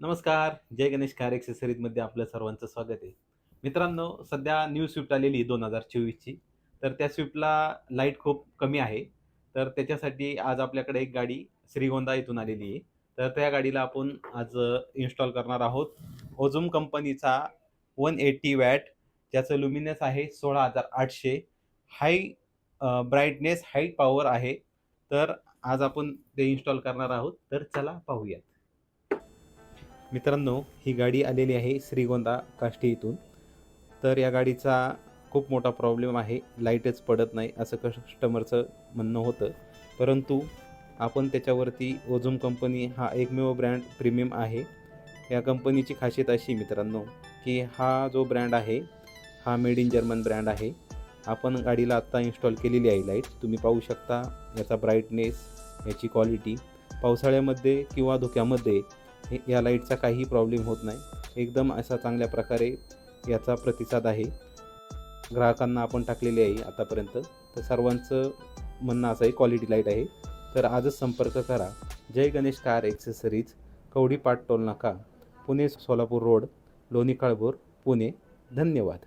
नमस्कार. जय गणेश कार एक्सेसरीजमध्ये आपलं सर्वांचं स्वागत आहे. मित्रांनो, सध्या न्यू स्विफ्ट आलेली आहे 2024ची. तर त्या स्विफ्टला लाईट खूप कमी आहे. तर त्याच्यासाठी आज आपल्याकडे एक गाडी श्रीगोंदा इथून आलेली आहे. तर त्या गाडीला आपण आज इन्स्टॉल करणार आहोत. ओझूम कंपनीचा 180 वॅट ज्याचं लुमिनस आहे 16,800. हाय ब्राईटनेस, हाय पॉवर आहे. तर आज आपण ते इन्स्टॉल करणार आहोत. तर चला पाहूयात. मित्रांनो, ही गाडी आलेली आहे श्रीगोंदा काष्टी इथून. तर या गाडीचा खूप मोठा प्रॉब्लेम आहे, लाईटच पडत नाही असं कस्टमरचं म्हणणं होतं. परंतु आपण त्याच्यावरती ओझूम कंपनी हा एकमेव ब्रँड प्रीमियम आहे. या कंपनीची खासियत अशी मित्रांनो, की हा जो ब्रँड आहे हा मेड इन जर्मन ब्रँड आहे. आपण गाडीला आत्ता इन्स्टॉल केलेली आहे लाईट. तुम्ही पाहू शकता याचा ब्राईटनेस, याची क्वालिटी. पावसाळ्यामध्ये किंवा धुक्यामध्ये या लाईटचा काही प्रॉब्लेम होत नाही. एकदम असा चांगल्या प्रकारे याचा प्रतिसाद आहे. ग्राहकांना आपण टाकलेली आहे आतापर्यंत. तर सर्वांचं म्हणणं असं आहे क्वालिटी लाईट आहे. तर आजच संपर्क करा. जय गणेश कार एक्सेसरीज, कवडी पाट टोल नाका, पुणे सोलापूर रोड, लोणी काळभोर, पुणे. धन्यवाद.